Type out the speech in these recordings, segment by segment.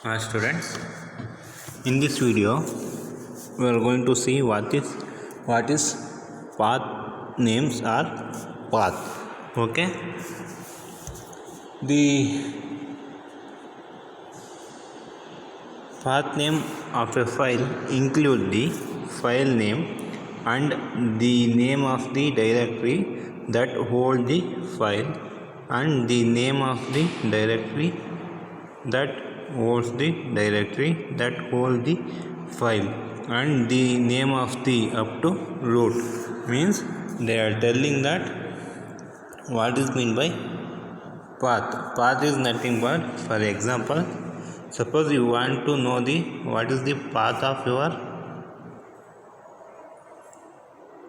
Hi students, in this video we are going to see what is path names or path. Okay, the path name of a file include the file name and the name of the directory that hold the file and the name of the directory that holds the directory that hold the file and the name of the up to root. Means they are telling that what is meant by path is nothing but, for example, suppose you want to know the what is the path of your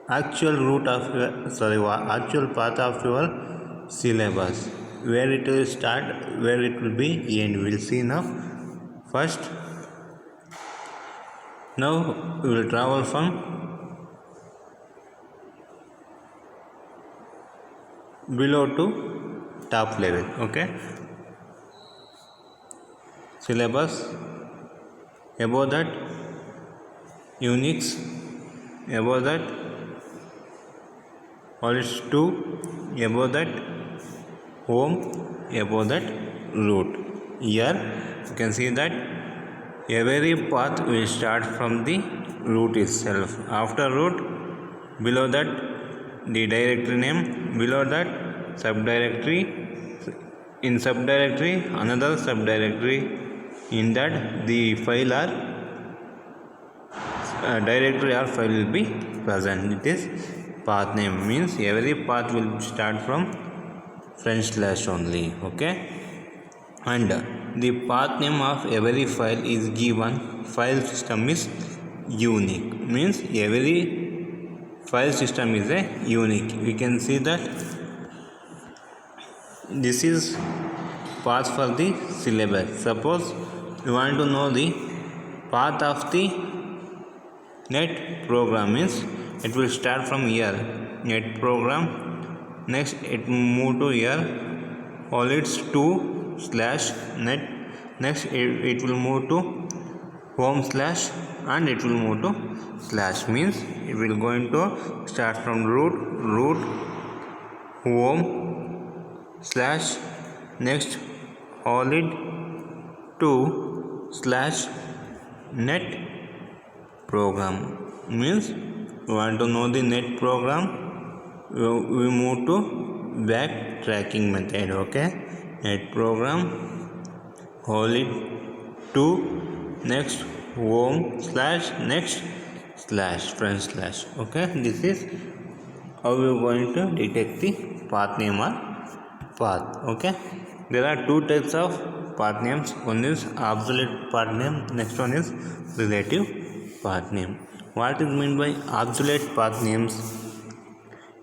actual root of your actual path of your syllabus, where it will start, where it will be end. We will see now. First, now we will travel from below to top level. Okay, syllabus, above that Unix, above that OS2, above that home, above that root. Here you can see that every path will start from the root itself. After root, below that the directory name, below that subdirectory, in subdirectory another subdirectory, in that the file or directory or file will be present. It is path name. Means every path will start from / only. Okay, and the path name of every file is given. File system is unique. Means every file system is a unique. We can see that this is path for the syllabus. Suppose you want to know the path of the net program, means it will start from here, net program. Next it move to here, all it's /net. Next it will move to home / and it will move to /. Means it will going to start from root home / next all it /net program. Means we want to know the net program, we move to backtracking method. Okay, net program, hold it to next home / next / okay, this is how we are going to detect the path name or path. Okay, there are two types of path names. One is obsolete path name, next one is relative path name. What is meant by obsolete path names?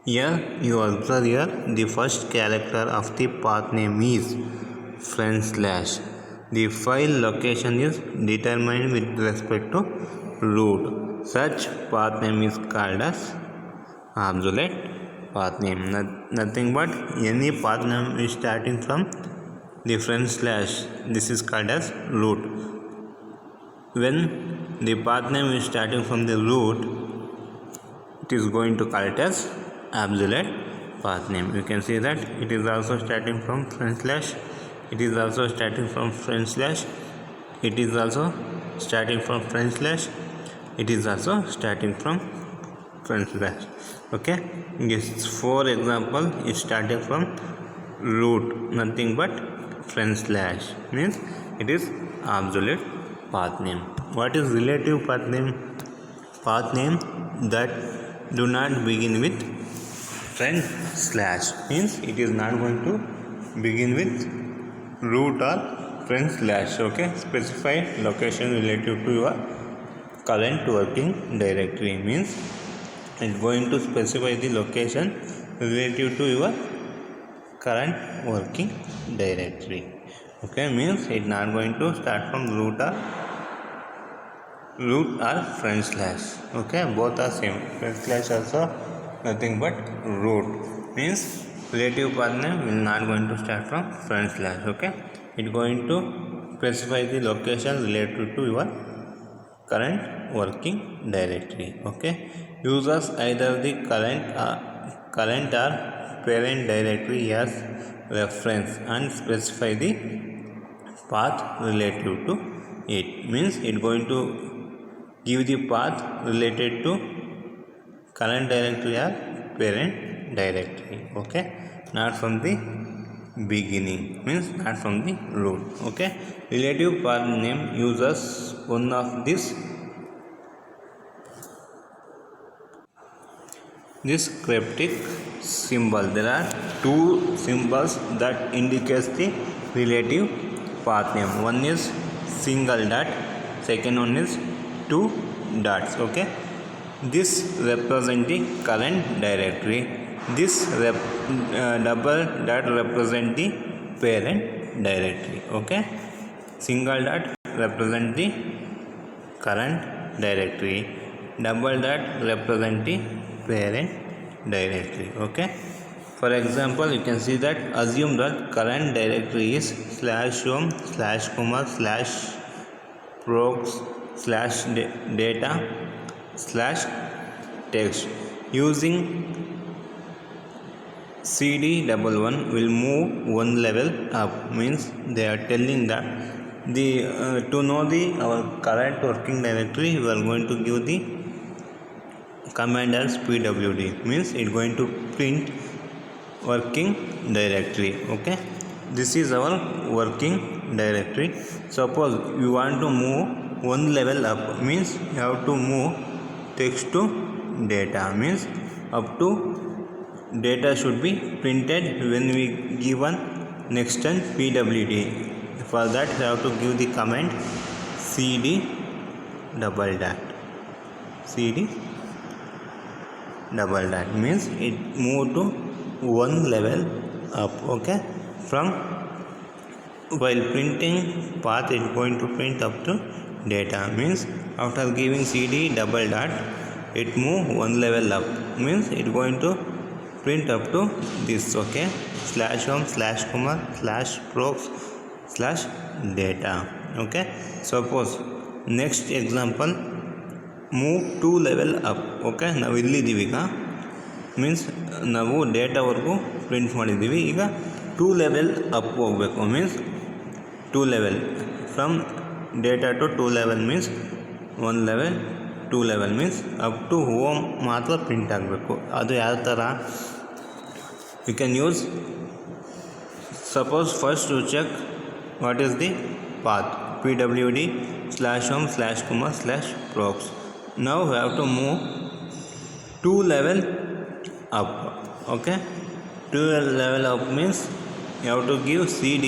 Here you observe, here the first character of the path name is /. The file location is determined with respect to root. Such path name is called as obsolete path name. Nothing but any path name is starting from the /. This is called as root. When the path name is starting from the root, it is going to call it as obsolete path name. You can see that it is also starting from /. It is also starting from /. It is also starting from /. It is also starting from /. Okay, this for example is starting from root, nothing but /. Means it is obsolete path name. What is relative path name? Path name that do not begin with /. Means it is not going to begin with root or /. Okay, specify location relative to your current working directory. Means it is going to specify the location relative to your current working directory. Okay, means it not going to start from root or /. Okay, both are same. / also nothing but root. Means relative path name will not going to start from /. Okay, it going to specify the location related to your current working directory. Okay, users either the current or parent directory as reference and specify the path relative to it. Means it going to give the path related to current directory or parent directory. Okay, not from the beginning, means not from the root. Okay, relative path name uses one of this cryptic symbol. There are two symbols that indicates the relative path name. One is single dot, second one is two dots. Okay, this represent the current directory. This double dot represent the parent directory. Okay, single dot represent the current directory, double dot represent the parent directory. Okay, for example, you can see that assume that current directory is /home /procs /data /text. Using CD11 will move one level up. Means they are telling that the to know the our current working directory, we are going to give the command as pwd. Means it going to print working directory. Okay, this is our working directory. Suppose you want to move one level up, means you have to move text to data. Means up to data should be printed when we given next and pwd. For that we have to give the command cd double dot. cd double dot means it move to one level up. Okay, from while printing path it going to print up to data. Means after giving cd double dot it move one level up. Means it going to print up to this. Okay, /home /procs /data. Okay, suppose next example, move two level up. Okay, ನಾವು ಇಲ್ಲಿದ್ದೀವಿ ಈಗ. Means ನಾವು ಡೇಟಾವರೆಗೂ print ಮಾಡಿದ್ದೀವಿ. ಈಗ two level up ಹೋಗಬೇಕು. Means two level from data to two level means one level two level means up to home ಮಾತ್ರ print ಆಗಬೇಕು. ಅದು ಯಾವ ಥರ you can use? Suppose first to check what is the path pwd /home /procs. Now we have to move two level up. Okay, two level up means you have to give cd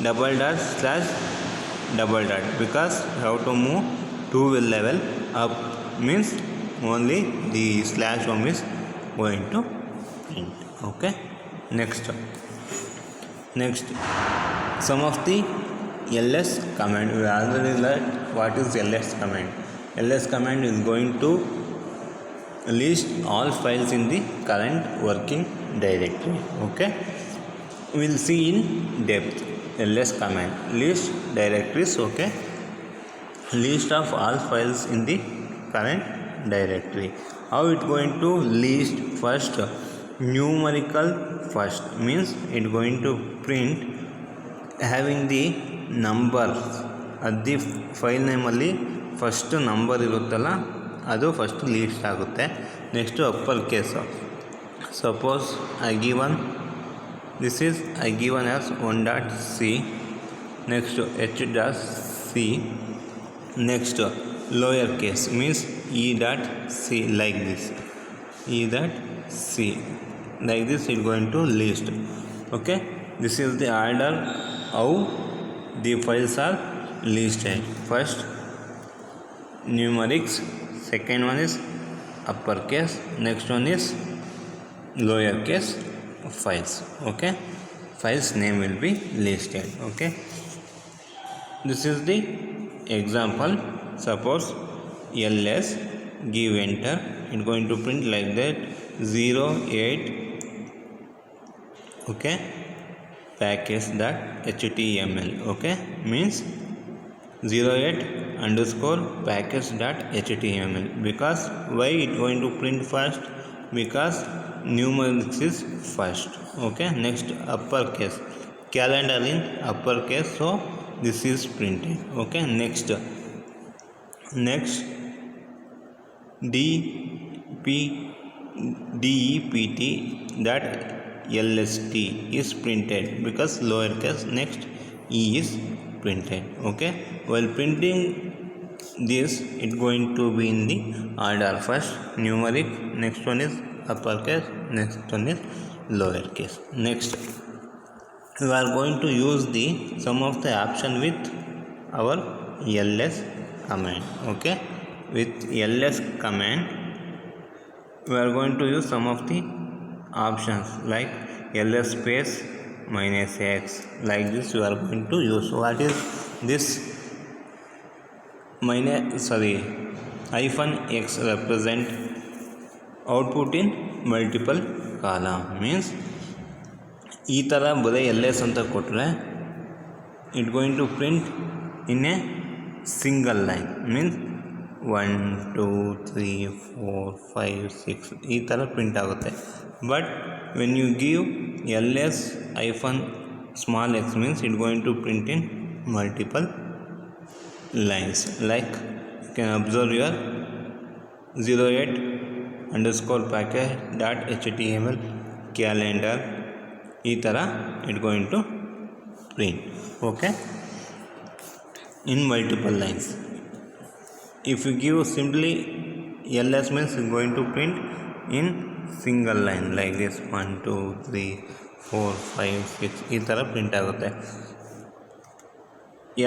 double dot /double dot, because you have to move two level up. Means only the /home is going to print. Okay, next some of the ls command. We already learned what is ls command. ls command is going to list all files in the current working directory. Okay, we'll see in depth. ls command list directories. Okay, list of all files in the current directory. How it going to list? First, numerical first, means it going to print having the numbers at the file name ಅಲ್ಲಿ first number ಇರುತ್ತಲ್ಲ ಅದು first list ಆಗುತ್ತೆ. Next upper case. Suppose I given this is I given as 1.c. Next h.c. Next lower case means e.c. like this, e.c. like this it going to list. Okay, this is the order how the files are listed. First numerics, second one is uppercase, next one is lowercase files. Okay, files name will be listed. Okay, this is the example. Suppose ls, give enter, it going to print like that 08. Okay, package.html. Okay, means 08 underscore package.html. Because why it going to print first? Because numerics is first. Okay, next uppercase, calendar in uppercase, so this is printed. Okay, next dept.lst is printed because lowercase. Next e is printed. Okay, while printing this, it going to be in the order: first numeric, next one is uppercase, next one is lowercase. Next we are going to use the some of the option with our ls command. Okay, with ls command we are going to use some of the options like ls space -x, like this you are going to use. What is this? -x represent output in multiple column. Means ಈ ಥರ ಬರೀ ls ಅಂತ ಕೊಟ್ಟರೆ it going to print in a single line. Means 1 2 3 4 5 6 ಈ ಥರ print ಆಗುತ್ತೆ. But when you give ls small x means it going to print in multiple lines. Like you can observe your 08 underscore package.html calendar, ಈ ಥರ it going to print. Okay, in multiple lines. If you give simply ls means it's going to print in single line like this 1 2 3 4 5 6 ಈ ಥರ print ಆಗುತ್ತೆ.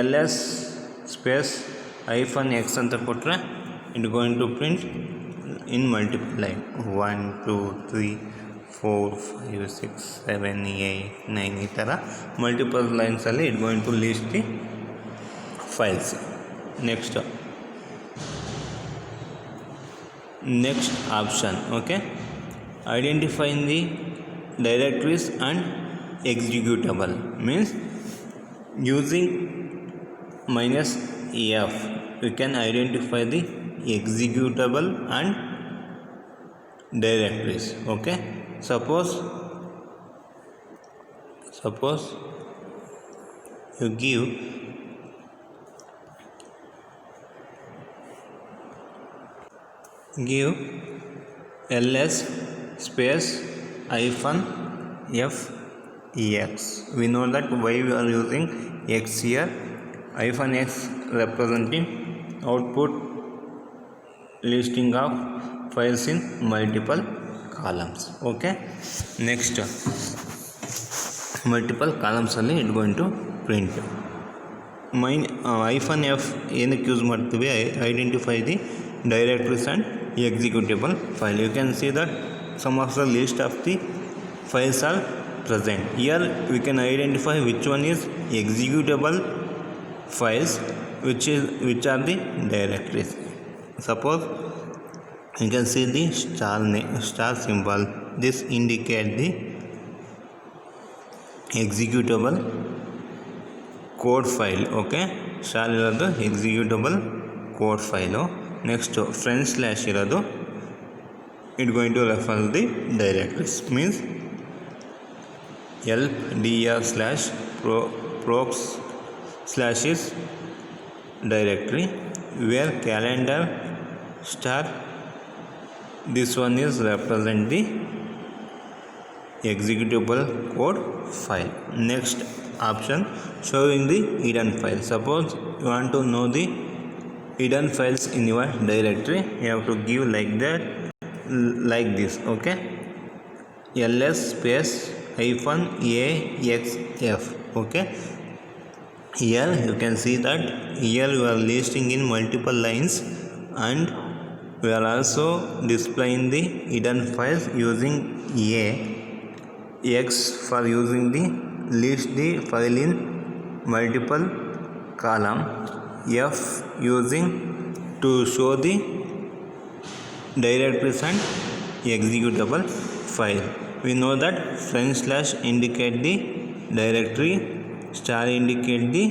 ls space -x ಅಂತ ಕೊಟ್ಟರೆ it going to print in multiple line 1 2 3 4 5 6 7 8 9 ಈ ಥರ multiple ಲೈನ್ಸಲ್ಲಿ it going to list the files. next option. Okay, identifying the directories and executable means using -f we can identify the executable and directories. Okay, suppose you give ls space -f ex. We know that why we are using x here. -x representing output listing of files in multiple columns. Okay, next multiple columns ಅಲ್ಲಿ it going to print. -f ಏನಕ್ಕೆ use ಮಾಡ್ತೀವಿ? Identify the directories and executable file. You can see that some of the list of the files are present here. We can identify which one is executable files, which are the directories. Suppose you can see the star symbol. This indicate the executable code file. Okay, star ಇರೋದು executable code file. Next / ಇರೋದು it going to refer the directories. Means help dir/procs/ is directory where calendar star, this one is represent the executable code file. Next option, showing the hidden file. Suppose you want to know the hidden files in your directory, you have to give like that, like this. Okay, ls space -axf. Okay, here you can see that here we are listing in multiple lines and we are also displaying the hidden files using x for using the list the file in multiple column, f using to show the directories and executable file. We know that / indicate the directory, star indicate the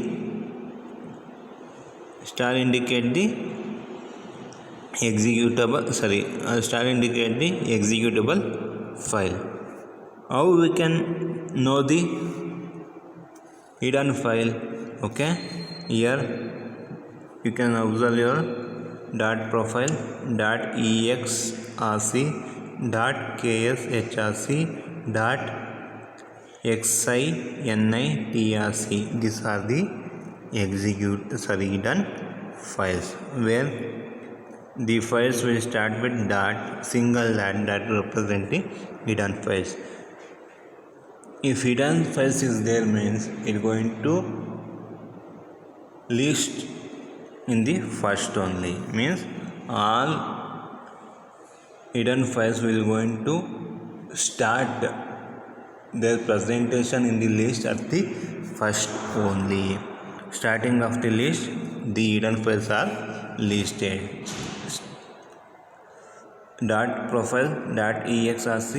executable, star indicate the executable file. How we can know the hidden file? Okay, here you can observe your dot profile dot exrc dot kshrc dot xinitrc. These are the hidden files, where the files will start with dot, single dot, that represent the hidden files. If hidden files is there, means it going to list in the first only, means all hidden files will going to start their presentation in the list at the first only. Starting of the list, the hidden files are listed. Dot profile dot exrc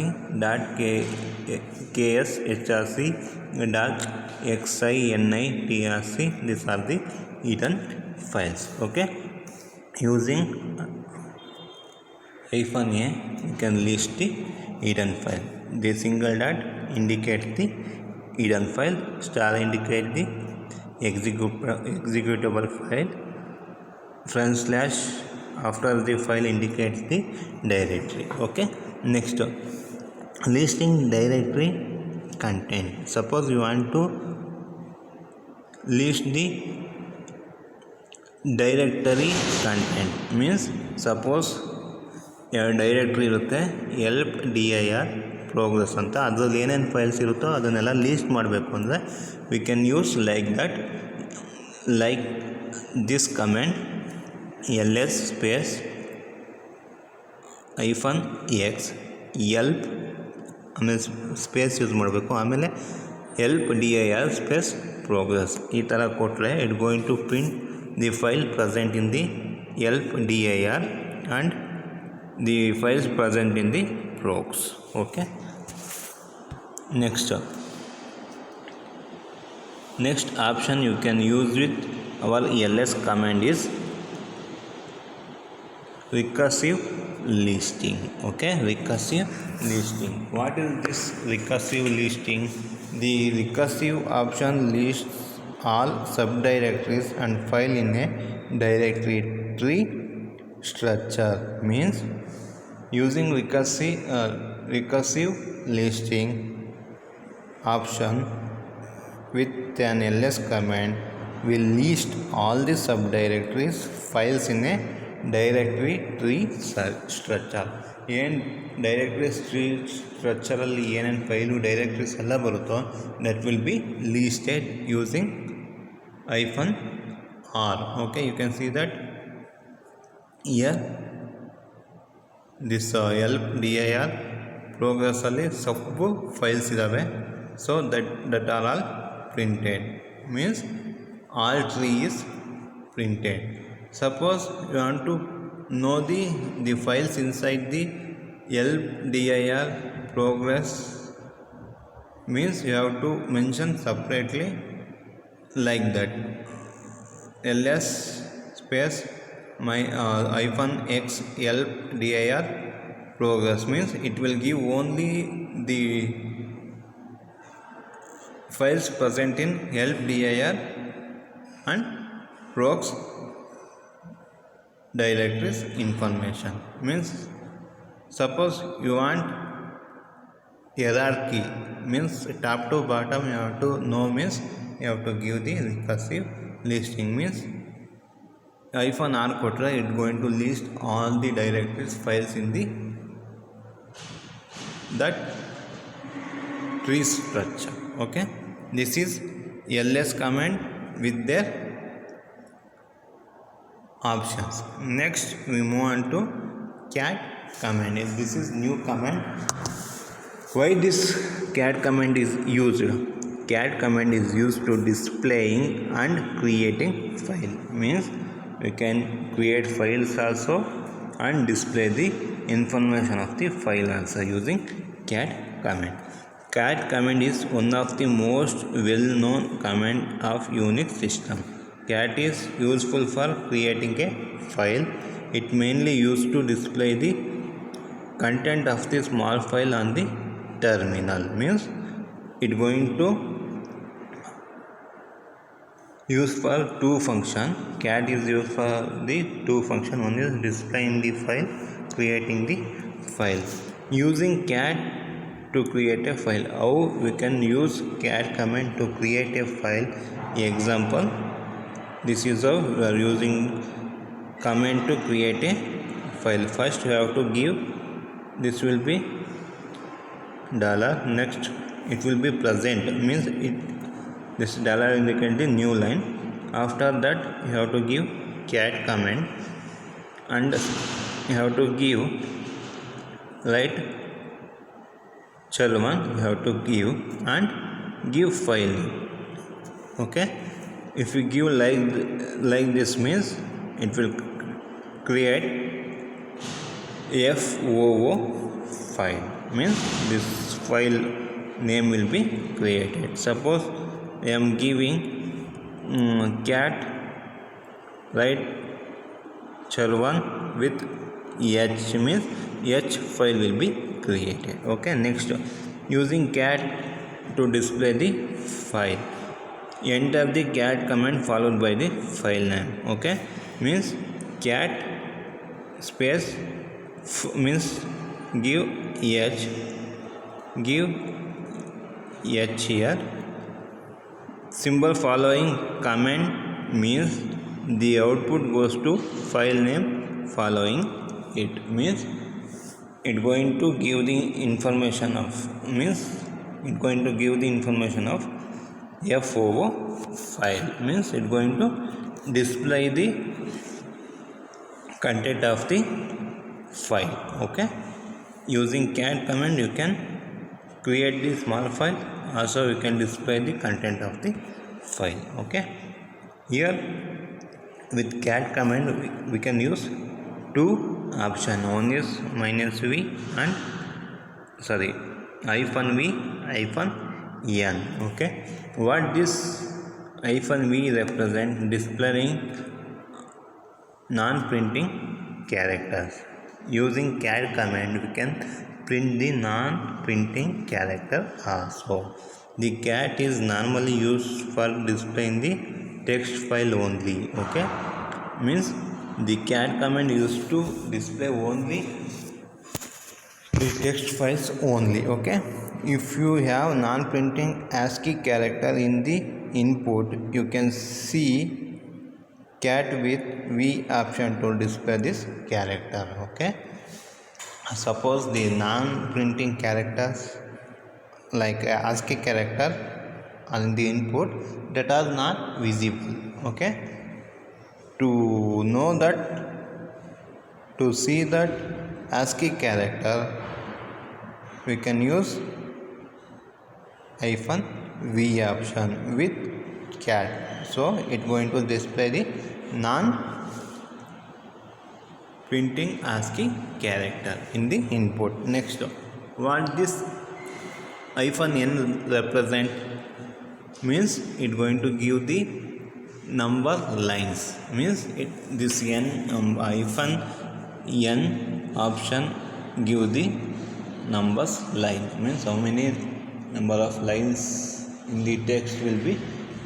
dot kshrc dot xinitrc. These are the hidden files. Okay, using -a you can list the hidden file. The single dot indicates the hidden file, star indicate the executable file, front slash after the file indicates the directory. Okay, next, listing directory content. Suppose you want to list the directory content, means suppose directory ಇರುತ್ತೆ help dir progress ಅಂತ, ಅದರಲ್ಲಿ ಏನೇನು files ಇರುತ್ತೋ ಅದನ್ನೆಲ್ಲ list ಮಾಡಬೇಕು ಅಂದರೆ we can use like that, like this comment ls space -x help, ಆಮೇಲೆ space use ಮಾಡಬೇಕು, ಆಮೇಲೆ ಎಲ್ಪ್ dir ಸ್ಪೇಸ್ ಪ್ರೋಗ್ರೆಸ್. ಈ ಥರ ಕೊಟ್ಟರೆ it going to print the file present in the help dir and the files present in the procs. Okay, next option you can use with our ls command is recursive listing. Okay, recursive listing. What is this recursive listing? The recursive option lists all subdirectories and file in a directory tree structure. Means using recursive listing option with an ls command will list all the subdirectories files in a directory tree structure. ಏನು directory ಸ್ಟ್ರಕ್ಚರಲ್ಲಿ ಏನೇನು file directories ಎಲ್ಲ ಬರುತ್ತೋ that will be listed using -r. Okay, you can see that here this help dir progress ಅಲ್ಲಿ ಸಬ್ files ಇದ್ದಾವೆ. So that are all printed, means all tree is printed. Suppose you want to know the files inside the help dir progress, means you have to mention separately like that, ls space -x help dir progress, means it will give only the files present in help dir and procs directories information. Means suppose you want hierarchy, means top to bottom you have to know, means you have to give the recursive listing. Means -r ಕೊಟ್ಟರೆ it going to list all the directories files in the that tree structure. Okay, this is ls command with their options. Next we move on to cat command. This is new command. Why this cat command is used? Cat command is used to displaying and creating file. Means we can create files also and display the information of the file also using cat command. cat command is one of the most well-known command of Unix system. Cat is useful for creating a file. It mainly used to display the content of the small file on the terminal. Means it going to use for two function. Cat is used for the two function. One is displaying the file, creating the file. Using cat to create a file. How we can use cat command to create a file? Example, this is how we are using command to create a file. First we have to give, this will be dollar, next it will be present, means it, this dollar indicate the new line. After that you have to give cat command and you have to give right children, you have to give and give file. Okay, if you give like this means it will create FOO file, means this file name will be created. Suppose I am giving cat right children with H, means H file will be created. Okay, next using cat to display the file. Enter the cat command followed by the file name. Okay, means cat space means give H, give H here. Symbol following command means the output goes to file name following it, means it going to give the information of, means it going to give the information of FOO file, means it going to display the content of the file. Okay, using cat command you can create the small file, also you can display the content of the file. Okay, here with cat command we can use two option. One is -v and -v -n. Okay, what this -v represent? Displaying non-printing characters. Using cat command we can print the non-printing character also. The cat is normally used for displaying the text file only. Okay, means the cat command used to display only the text files only. Okay, if you have non-printing ASCII character in the input, you can see cat with V option to display this character. Okay, suppose the non-printing characters like ASCII character on the input that are not visible. Okay, to know that, to see that ASCII character we can use -v option with cat, so it going to display the non-printing ASCII character in the input. Next, what this -n represent? Means it going to give the number lines, means it this n -n option give the numbers line, means how many number of lines in the text will be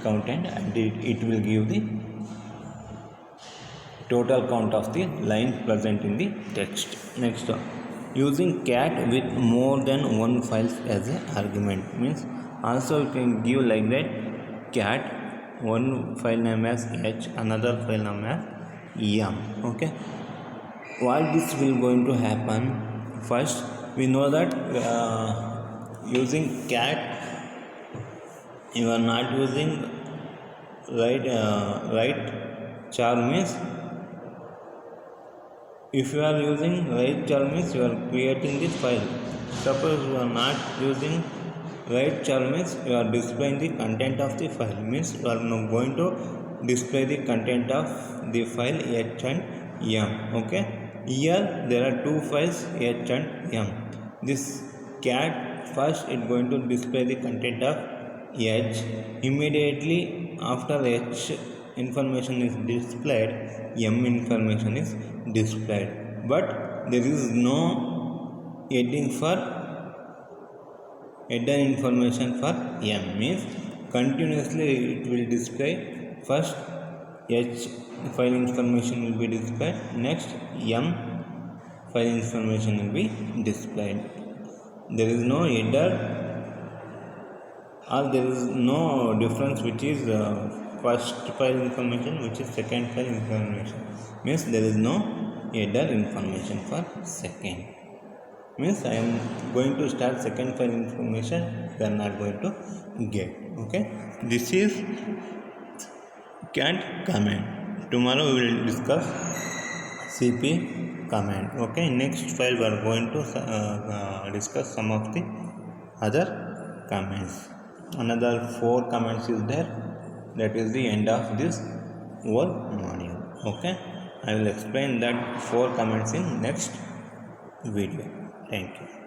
counted and it will give the total count of the line present in the text. Next, using cat with more than one file as an argument, means also you can give like that cat, one file name as H, another file name as M. Okay, what this will going to happen? First we know that using cat you are not using right char, means if you are using right char means you are creating this file. Suppose you are not using right char means you are displaying the content of the file, means you are now going to display the content of the file H and M. Okay, here there are two files H and M. This cat first it going to display the content of H. Immediately after H information is displayed, M information is displayed, but there is no heading for header information for M. Means continuously it will display first H file information will be displayed, next M file information will be displayed. There is no header or there is no difference which is first file information which is second file information. Means there is no header information for second. Means I am going to start second file information, they are not going to get. Okay, this is cat command. Tomorrow we will discuss cp command. Okay, next file we are going to discuss some of the other commands. Another 4 commands is there. That is the end of this whole module. Okay, I will explain that 4 commands in next video. Thank you.